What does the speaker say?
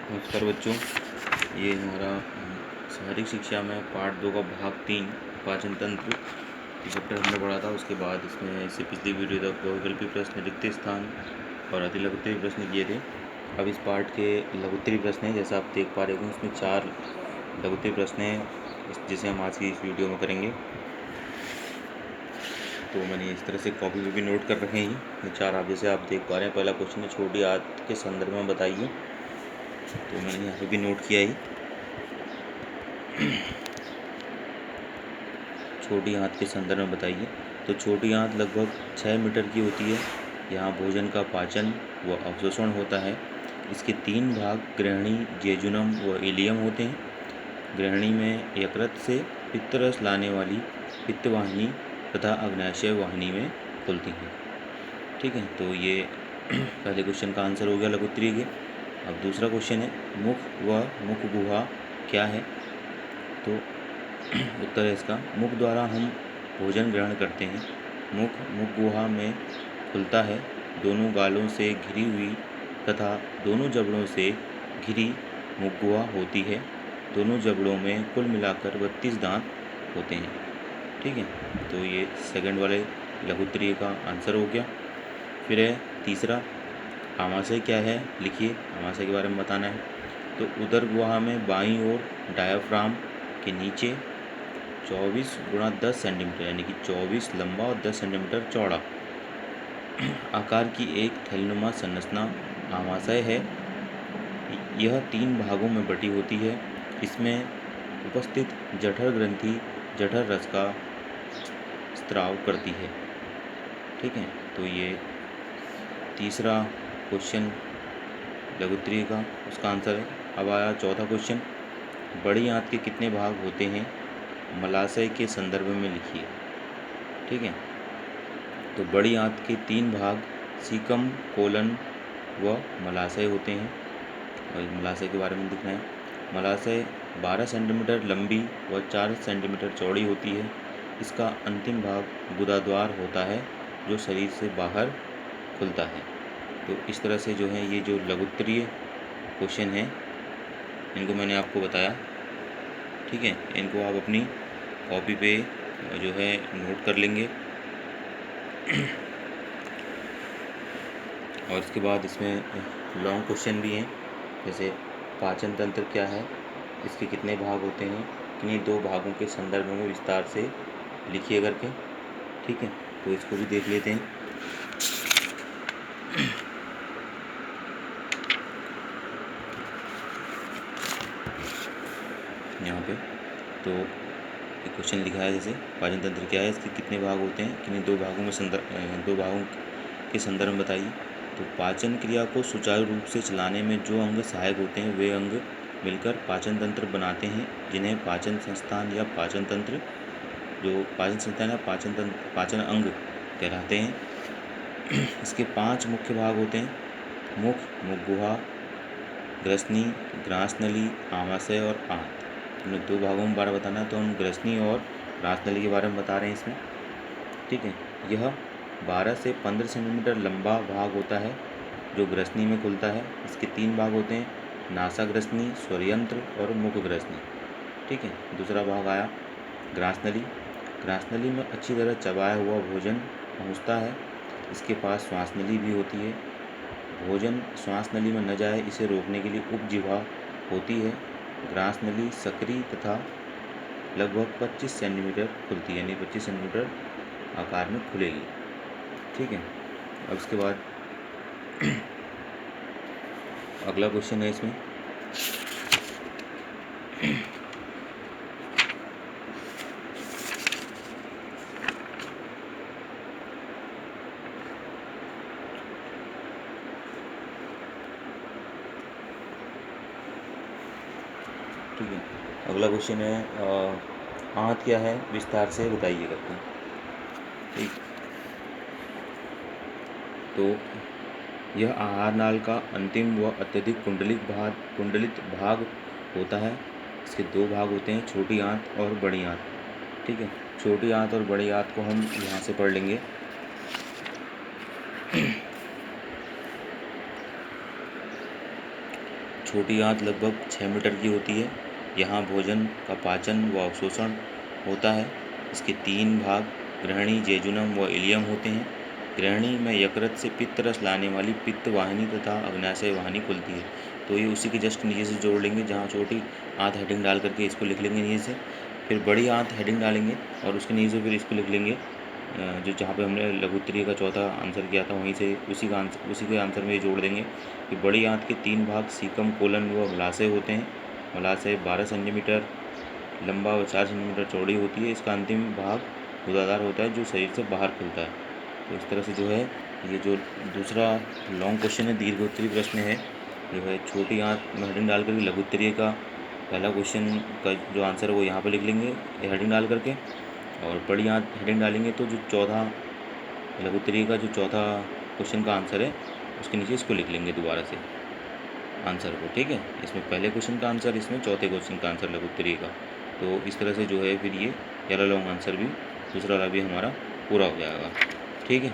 नमस्कार बच्चों, ये हमारा शारीरिक शिक्षा में पार्ट 2 का भाग 3 पाचन तंत्र चैप्टर हमने पढ़ा था। उसके बाद इसमें इससे पिछली वीडियो तक बहुविकल्पी प्रश्न, रिक्त स्थान और अति लघुत्तरी प्रश्न किए थे। अब इस पार्ट के लघुत्तरी प्रश्न हैं, जैसा आप देख पा रहे हो इसमें 4 लघुत्तरी प्रश्न हैं जिसे हम आज की इस वीडियो में करेंगे। तो मैंने इस तरह से कॉपी में भी नोट कर रखे हैं ये 4 आप जैसे आप देख पा रहे हैं। पहला क्वेश्चन है, छोटी आंत के संदर्भ में बताइए। तो मैंने यहाँ पे भी नोट किया ही, छोटी आंत के संदर्भ में बताइए। तो छोटी आंत लगभग 6 मीटर की होती है। यहाँ भोजन का पाचन व अवशोषण होता है। इसके 3 भाग ग्रहणी, जेजुनम व इलियम होते हैं। ग्रहणी में यकृत से पित्तरस लाने वाली पित्तवाहिनी तथा अग्न्याशय वाहिनी में खुलती हैं। ठीक है, तो ये पहले क्वेश्चन का आंसर हो गया लघुत्तरी के। अब दूसरा क्वेश्चन है, मुख व मुख गुहा क्या है। तो उत्तर है इसका, मुख द्वारा हम भोजन ग्रहण करते हैं। मुख गुहा में खुलता है। दोनों गालों से घिरी हुई तथा दोनों जबड़ों से घिरी मुख गुहा होती है। दोनों जबड़ों में कुल मिलाकर 32 दांत होते हैं। ठीक है, तो ये सेकंड वाले लघुत्तरी का आंसर हो गया। फिर है तीसरा, आमाशय क्या है, लिखिए। आमाशय के बारे में बताना है। तो उदर गुहा में बाईं ओर डायाफ्राम के नीचे 24 गुणा 10 सेंटीमीटर यानी कि 24 लंबा और 10 सेंटीमीटर चौड़ा आकार की एक थैलीनुमा संरचना आमाशय है। यह 3 भागों में बटी होती है। इसमें उपस्थित जठर ग्रंथि जठर रस का स्त्राव करती है। ठीक है, तो ये तीसरा क्वेश्चन लघुत्तरी का उसका आंसर है। अब आया चौथा क्वेश्चन, बड़ी आंत के कितने भाग होते हैं, मलाशय के संदर्भ में लिखिए। ठीक है, तो बड़ी आंत के 3 भाग सीकम, कोलन व मलाशय होते हैं। और मलाशय के बारे में लिखना है। मलाशय 12 सेंटीमीटर लंबी व 4 सेंटीमीटर चौड़ी होती है। इसका अंतिम भाग गुदाद्वार होता है जो शरीर से बाहर खुलता है। तो इस तरह से जो है ये जो लघुत्तरीय क्वेश्चन हैं इनको मैंने आपको बताया। ठीक है, इनको आप अपनी कॉपी पे जो है नोट कर लेंगे। और इसके बाद इसमें लॉन्ग क्वेश्चन भी हैं, जैसे पाचन तंत्र क्या है, इसके कितने भाग होते हैं, किन्हीं 2 भागों के संदर्भ में विस्तार से लिखिए करके। ठीक है, तो इसको भी देख लेते हैं। यहाँ पे तो एक क्वेश्चन लिखा है, जैसे पाचन तंत्र क्या है, इसके कितने भाग होते हैं, किन्हीं 2 भागों में 2 भागों के संदर्भ में बताइए। तो पाचन क्रिया को सुचारू रूप से चलाने में जो अंग सहायक होते हैं वे अंग मिलकर पाचन तंत्र बनाते हैं, जिन्हें पाचन संस्थान या पाचन तंत्र, जो पाचन संस्थान या पाचन तंत्र, पाचन अंग कहलाते हैं। इसके 5 मुख्य भाग होते हैं, मुख, मुख गुहा, ग्रसनी, ग्रासनली, आमाशय और आंत। हमने 2 भागों में बारे बताना है, तो हम ग्रसनी और ग्रासनली के बारे में बता रहे हैं इसमें। ठीक है, यह 12 से 15 सेंटीमीटर लंबा भाग होता है जो ग्रसनी में खुलता है। इसके 3 भाग होते हैं, नासाग्रसनी, स्वरयंत्र और मुखग्रसनी। ठीक है, दूसरा भाग आया ग्रासनली। ग्रासनली में अच्छी तरह चबाया हुआ भोजन पहुँचता है। इसके पास श्वासनली भी होती है। भोजन श्वास नली में न जाए इसे रोकने के लिए उपजिह्वा होती है। ग्रास नली सक्रिय तथा लगभग 25 सेंटीमीटर खुलती है, यानी 25 सेंटीमीटर आकार में खुलेगी। ठीक है, अब इसके बाद अगला क्वेश्चन है इसमें, ठीक है, अगला क्वेश्चन है आंत क्या है, विस्तार से बताइए करते हैं। ठीक, तो यह आहार नाल का अंतिम व अत्यधिक कुंडलित भाग होता है। इसके 2 भाग होते हैं, छोटी आंत और बड़ी आंत। ठीक है, छोटी आंत और बड़ी आंत को हम यहाँ से पढ़ लेंगे। छोटी आंत लगभग 6 मीटर की होती है। यहाँ भोजन का पाचन व अवशोषण होता है। इसके 3 भाग ग्रहणी, जेजुनम व इलियम होते हैं। ग्रहणी में यकृत से पित्त रस लाने वाली पित्त वाहिनी तथा अग्न्याशय वाहिनी खुलती है। तो ये उसी के जस्ट नीचे से जोड़ लेंगे, जहाँ छोटी आंत हेडिंग डाल करके इसको लिख लेंगे नीचे से, फिर बड़ी आंत हेडिंग डालेंगे और उसके नीचे से फिर इसको लिख लेंगे, जो जहाँ पे हमने लघु उत्तरीय का चौथा आंसर किया था वहीं से उसी के आंसर में ये जोड़ देंगे कि बड़ी आंत के 3 भाग सीकम, कोलन व मलाशय होते हैं। मलाशय 12 सेंटीमीटर लंबा व 4 सेंटीमीटर चौड़ी होती है। इसका अंतिम भाग गुदादार होता है जो शरीर से बाहर खुलता है। तो इस तरह से जो है ये जो दूसरा लॉन्ग क्वेश्चन है, दीर्घ उत्तरीय प्रश्न है, जो है छोटी आंत में हेडिंग डाल करके लघु उत्तरीय का पहला क्वेश्चन का जो आंसर है वो यहाँ पे लिख लेंगे हेडिंग डाल करके, और बड़ी आंत हेडिंग डालेंगे तो जो चौथा लघु उत्तरीय का जो चौथा क्वेश्चन का आंसर है उसके नीचे इसको लिख लेंगे दोबारा से आंसर को। ठीक है, इसमें पहले क्वेश्चन का आंसर, इसमें चौथे क्वेश्चन का आंसर लघु उत्तरीय का। तो इस तरह से जो है फिर ये याला लॉन्ग आंसर भी दूसरा वाला भी हमारा पूरा हो जाएगा। ठीक है।